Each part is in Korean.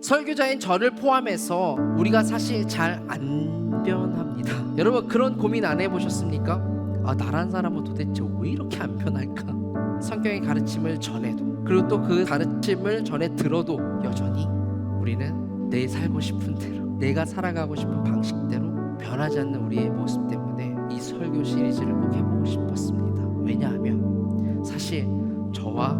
설교자인 저를 포함해서 우리가 사실 잘 안 변합니다. 여러분 그런 고민 안 해보셨습니까? 나란 사람은 도대체 왜 이렇게 안 변할까? 성경의 가르침을 전해도, 그리고 또 그 가르침을 전해 들어도 여전히 우리는 내 살고 싶은 대로, 내가 살아가고 싶은 방식대로 변하지 않는 우리의 모습 때문에 이 설교 시리즈를 꼭 해보고 싶었습니다. 왜냐하면 사실 저와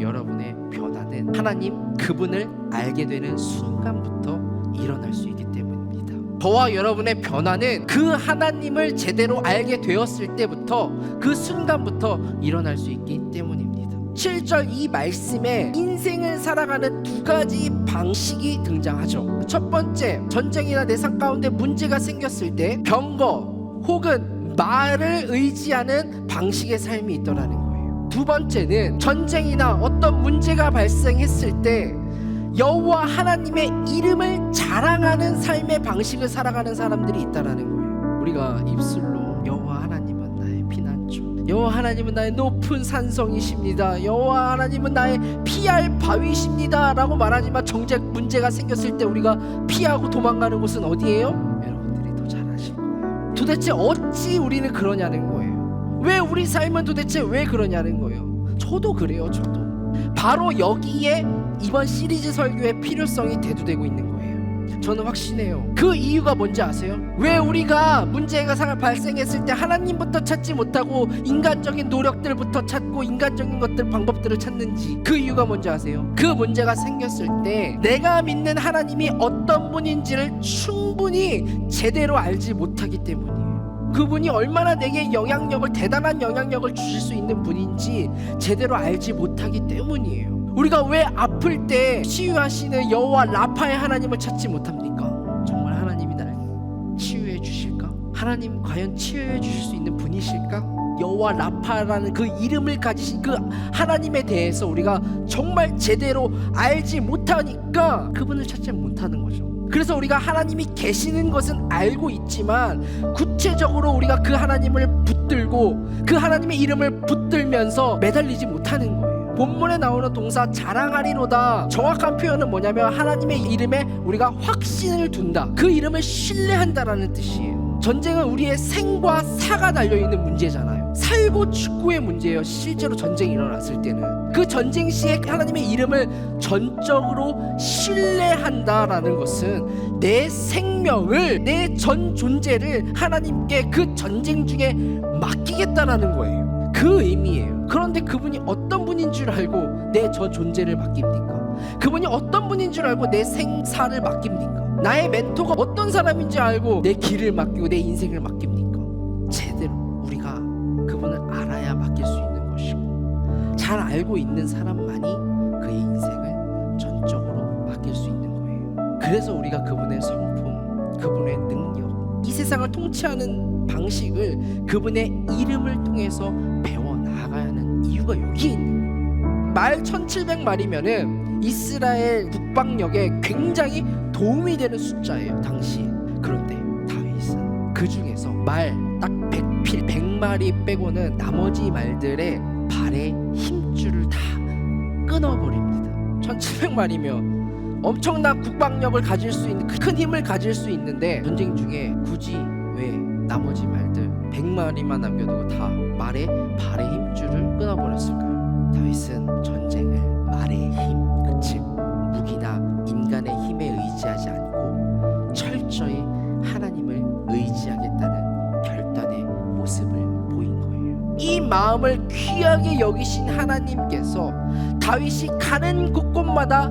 여러분의 변화는 하나님 그분을 알게 되는 순간부터 일어날 수 있기 때문입니다. 저와 여러분의 변화는 그 하나님을 제대로 알게 되었을 때부터, 그 순간부터 일어날 수 있기 때문입니다. 7절 이 말씀에 인생을 살아가는 두 가지 방식이 등장하죠. 첫 번째, 전쟁이나 내 삶 가운데 문제가 생겼을 때 병거 혹은 말을 의지하는 방식의 삶이 있더라는 거예요. 두 번째는 전쟁이나 어떤 문제가 발생했을 때 여호와 하나님의 이름을 자랑하는 삶의 방식을 살아가는 사람들이 있다라는 거예요. 우리가 입술로 여호와 하나님은 나의 피난처, 여호와 하나님은 나의 높은 산성이십니다, 여호와 하나님은 나의 피할 바위십니다 라고 말하지만 정작 문제가 생겼을 때 우리가 피하고 도망가는 곳은 어디예요? 여러분들이 더 잘 아실 거예요. 도대체 어찌 우리는 그러냐는 거예요. 왜 우리 삶은 도대체 왜 그러냐는 거예요. 저도 그래요. 저도 바로 여기에 이번 시리즈 설교의 필요성이 대두되고 있는 거예요. 저는 확신해요. 그 이유가 뭔지 아세요? 왜 우리가 문제가 발생했을 때 하나님부터 찾지 못하고 인간적인 노력들부터 찾고 인간적인 것들, 방법들을 찾는지, 그 이유가 뭔지 아세요? 그 문제가 생겼을 때 내가 믿는 하나님이 어떤 분인지를 충분히 제대로 알지 못하기 때문이에요. 그분이 얼마나 내게 영향력을, 대단한 영향력을 주실 수 있는 분인지 제대로 알지 못하기 때문이에요. 우리가 왜 아플 때 치유하시는 여호와 라파의 하나님을 찾지 못합니까? 정말 하나님이 나를 치유해 주실까? 하나님 과연 치유해 주실 수 있는 분이실까? 여호와 라파라는 그 이름을 가지신 그 하나님에 대해서 우리가 정말 제대로 알지 못하니까 그분을 찾지 못하는 거죠. 그래서 우리가 하나님이 계시는 것은 알고 있지만 구체적으로 우리가 그 하나님을 붙들고 그 하나님의 이름을 붙들면서 매달리지 못하는 거예요. 본문에 나오는 동사 자랑하리로다, 정확한 표현은 뭐냐면 하나님의 이름에 우리가 확신을 둔다, 그 이름을 신뢰한다라는 뜻이에요. 전쟁은 우리의 생과 사가 달려있는 문제잖아요. 살고 죽고의 문제예요. 실제로 전쟁이 일어났을 때는 그 전쟁 시에 하나님의 이름을 전적으로 신뢰한다라는 것은 내 생명을, 내 전 존재를 하나님께 그 전쟁 중에 맡기겠다라는 거예요. 그 의미예요. 그런데 그분이 어떤 분인 줄 알고 내 저 존재를 맡깁니까? 그분이 어떤 분인 줄 알고 내 생사를 맡깁니까? 나의 멘토가 어떤 사람인지 알고 내 길을 맡기고 내 인생을 맡깁니까? 제대로 우리가 그분을 알아야 맡길 수 있는 것이고, 잘 알고 있는 사람만이 그의 인생을 전적으로 맡길 수 있는 거예요. 그래서 우리가 그분의 성품, 그분의 능력, 이 세상을 통치하는 방식을 그분의 이름을 통해서 배워나가야 하는 이유가 여기에 있는 거예요. 말 1700마리면은 이스라엘 국방력에 굉장히 도움이 되는 숫자예요, 당시에. 그런데 다윗은 그 중에서 말 딱 100필 100마리 빼고는 나머지 말들의 발의 힘줄을 다 끊어버립니다. 1700마리면 엄청난 국방력을 가질 수 있는, 큰 힘을 가질 수 있는데 전쟁 중에 굳이 왜 나머지 말들 100마리만 남겨두고 다 말의 발의 힘줄을 끊어버렸을까요? 다윗은 전쟁을 말의 힘, 즉 무기나 인간의 힘에 의지하지 않고 철저히 하나님을 의지하겠다는 결단의 모습을 보인 거예요. 이 마음을 귀하게 여기신 하나님께서 다윗이 가는 곳곳마다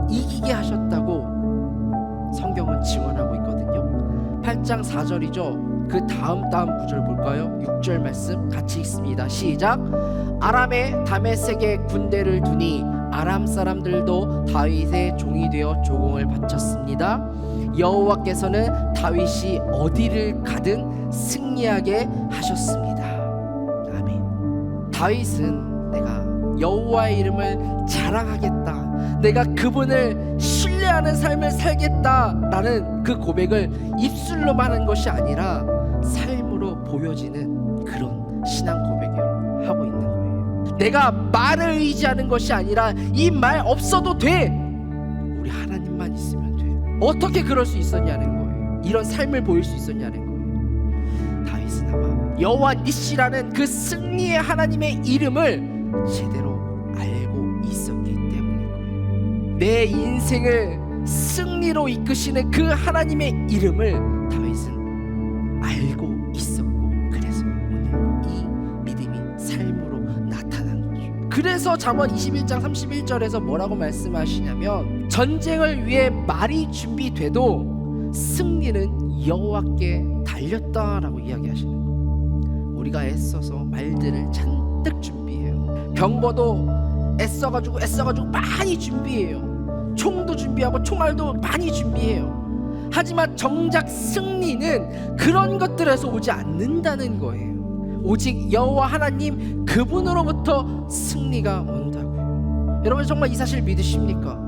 이기게 하셨다고 성경은 증언하고 있거든요. 8장 4절이죠. 그 다음 구절 볼까요? 6절 말씀 같이 읽습니다. 시작. 아람에 다메섹에 군대를 두니 아람 사람들도 다윗의 종이 되어 조공을 바쳤습니다. 여호와께서는 다윗이 어디를 가든 승리하게 하셨습니다. 아멘. 다윗은 내가 여호와의 이름을 자랑하겠다, 내가 그분을 신뢰하는 삶을 살겠다라는 그 고백을 입술로만 하는 것이 아니라 삶으로 보여지는 그런 신앙 고백을 하고 있는 거예요. 내가 말을 의지하는 것이 아니라 이 말 없어도 돼, 우리 우리 하나님만 있으면 돼. 어떻게 그럴 수 있었냐는 거예요. 이런 삶을 보일 수 있었냐는 거예요. 다윗은 아마 여호와 니시라는 그 승리의 하나님의 이름을 제대로 알고 있었기 때문인 거예요. 내 인생을 승리로 이끄시는 그 하나님의 이름을 다윗은 알고 있었고, 그래서 오늘 이 믿음이 삶으로 나타난 거죠. 그래서 잠언 21장 31절에서 뭐라고 말씀하시냐면, 전쟁을 위해 말이 준비돼도 승리는 여호와께 달렸다라고 이야기하시는 거예요. 우리가 애써서 말들을 잔뜩 준비해요. 병거도 애써가지고 많이 준비해요. 총도 준비하고 총알도 많이 준비해요. 하지만 정작 승리는 그런 것들에서 오지 않는다는 거예요. 오직 여호와 하나님 그분으로부터 승리가 온다고요. 여러분 정말 이 사실 믿으십니까?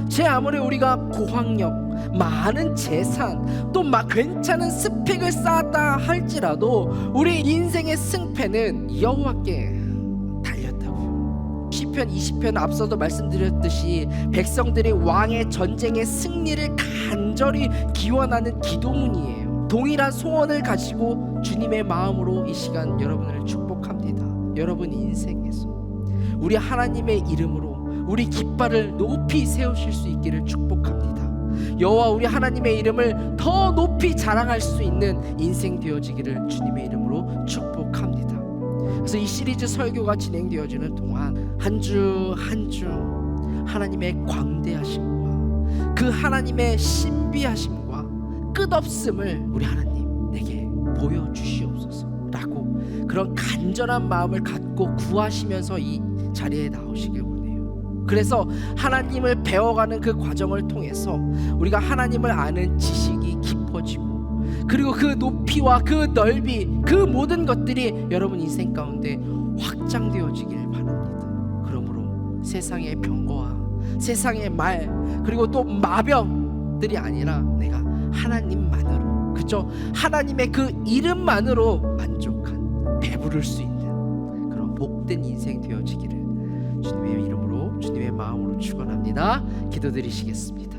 제 아무리 우리가 고학력, 많은 재산, 또 괜찮은 스펙을 쌓았다 할지라도 우리 인생의 승패는 여호와께 달렸다고요. 시편 20편 앞서도 말씀드렸듯이 백성들이 왕의 전쟁의 승리를 간절히 기원하는 기도문이에요. 동일한 소원을 가지고 주님의 마음으로 이 시간 여러분을 축복합니다. 여러분 인생에서 우리 하나님의 이름으로 우리 깃발을 높이 세우실 수 있기를 축복합니다. 여호와 우리 하나님의 이름을 더 높이 자랑할 수 있는 인생 되어지기를 주님의 이름으로 축복합니다. 그래서 이 시리즈 설교가 진행되어지는 동안 한 주 한 주 하나님의 광대하심과 그 하나님의 신비하심과 끝없음을 우리 하나님 내게 보여주시옵소서라고 그런 간절한 마음을 갖고 구하시면서 이 자리에 나오시길 원해요. 그래서 하나님을 배워가는 그 과정을 통해서 우리가 하나님을 아는 지식이 깊어지고, 그리고 그 높이와 그 넓이, 그 모든 것들이 여러분 인생 가운데 확장되어지기를 바랍니다. 그러므로 세상의 병거와 세상의 말, 그리고 또 마병들이 아니라 내가 하나님만으로, 그저 하나님의 그 이름만으로 만족한, 배부를 수 있는 그런 복된 인생 되어지기를 주님의 이름으로, 주님의 마음으로 축원합니다. 기도드리시겠습니다.